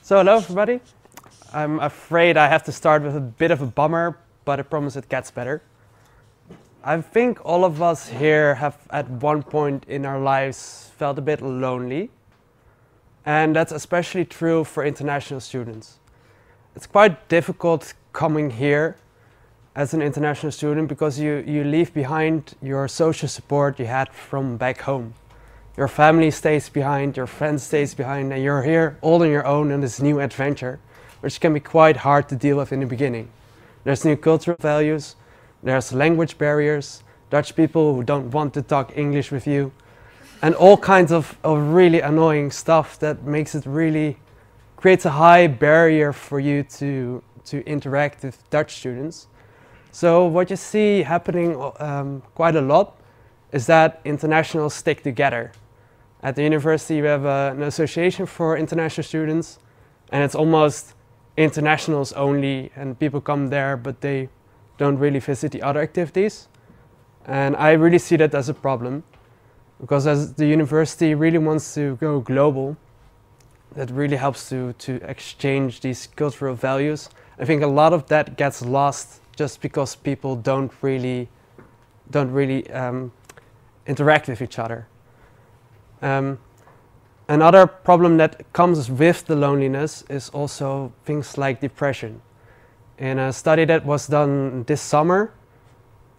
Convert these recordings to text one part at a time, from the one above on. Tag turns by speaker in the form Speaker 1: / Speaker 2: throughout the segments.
Speaker 1: So hello everybody. I'm afraid I have to start with a bit of a bummer, but I promise it gets better. I think all of us here have at one point in our lives felt a bit lonely. And that's especially true for international students. It's quite difficult coming here as an international student because you leave behind your social support you had from back home. Your family stays behind, your friends stays behind, and you're here all on your own in this new adventure, which can be quite hard to deal with in the beginning. There's new cultural values, there's language barriers, Dutch people who don't want to talk English with you, and all kinds of really annoying stuff that creates a high barrier for you to interact with Dutch students. So what you see happening quite a lot is that internationals stick together. At the university we have an association for international students, and it's almost internationals only, and people come there but they don't really visit the other activities. And I really see that as a problem, because as the university really wants to go global, that really helps to exchange these cultural values. I think a lot of that gets lost just because people don't really interact with each other. Another problem that comes with the loneliness is also things like depression. In a study that was done this summer,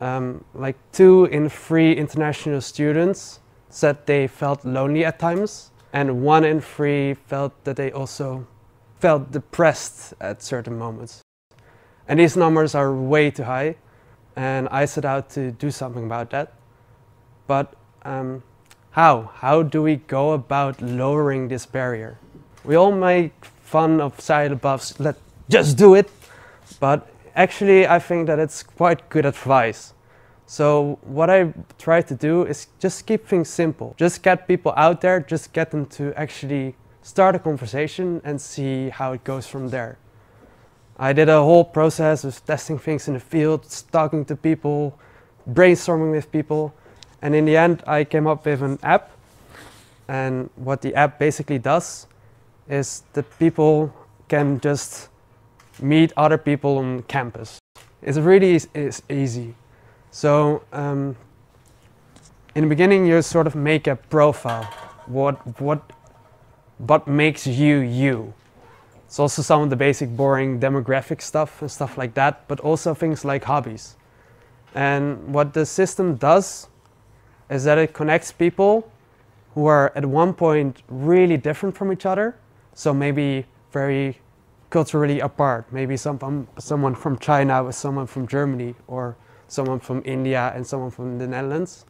Speaker 1: like 2 in 3 international students said they felt lonely at times, and 1 in 3 felt that they also felt depressed at certain moments. And these numbers are way too high, and I set out to do something about that. But how do we go about lowering this barrier? We all make fun of societal buffs, let's just do it, but actually I think that it's quite good advice. So what I try to do is just keep things simple. Just get people out there, just get them to actually start a conversation and see how it goes from there. I did a whole process of testing things in the field, talking to people, brainstorming with people, and in the end I came up with an app. And what the app basically does is that people can just meet other people on campus. It's really easy. So in the beginning you sort of make a profile. What makes you you? It's also some of the basic boring demographic stuff and stuff like that, but also things like hobbies. And what the system does is that it connects people who are at one point really different from each other, so maybe very culturally apart. Maybe someone from China with someone from Germany, or someone from India and someone from the Netherlands.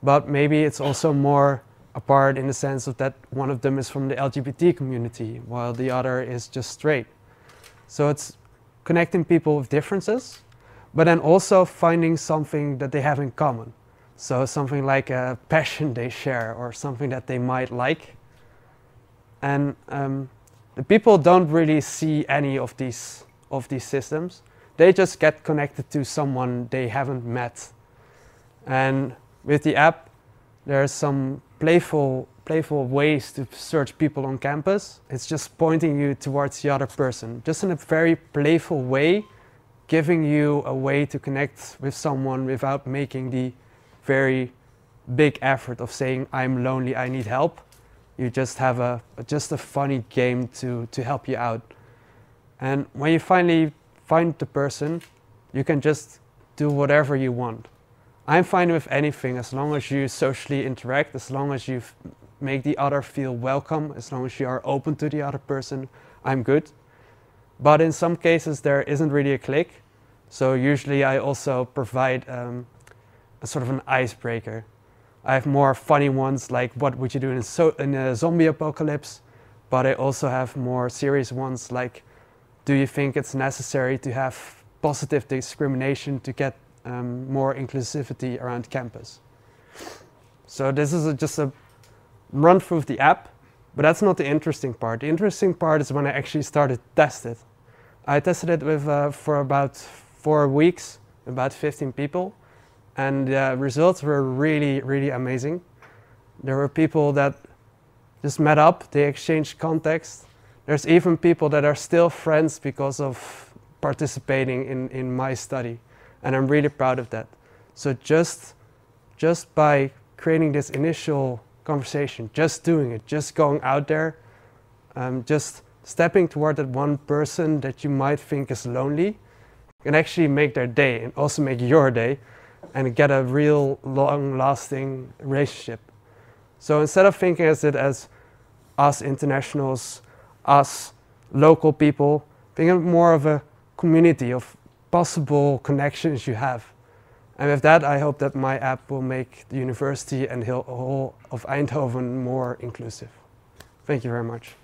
Speaker 1: But maybe it's also more apart in the sense of that one of them is from the LGBT community while the other is just straight. So it's connecting people with differences, but then also finding something that they have in common. So something like a passion they share or something that they might like. And the people don't really see any of these systems. They just get connected to someone they haven't met. And with the app, there's some playful ways to search people on campus. It's just pointing you towards the other person, just in a very playful way, giving you a way to connect with someone without making the very big effort of saying, I'm lonely, I need help. You just have a funny game to help you out. And when you finally find the person, you can just do whatever you want. I'm fine with anything as long as you socially interact, as long as you make the other feel welcome, as long as you are open to the other person, I'm good. But in some cases there isn't really a click. So usually I also provide a sort of an icebreaker. I have more funny ones like what would you do in a zombie apocalypse, but I also have more serious ones like, do you think it's necessary to have positive discrimination to get more inclusivity around campus? So this is just a run through the app, but that's not the interesting part. The interesting part is when I actually started to test it. I tested it with for about 4 weeks, about 15 people. And the results were really amazing. There were people that just met up, they exchanged context, There's even people that are still friends because of participating in my study. And I'm really proud of that. So just by creating this initial conversation, just doing it, just going out there, just stepping toward that one person that you might think is lonely, can actually make their day and also make your day and get a real long-lasting relationship. So instead of thinking as us internationals, us local people, think of more of a community of possible connections you have. And with that, I hope that my app will make the university and the whole of Eindhoven more inclusive. Thank you very much.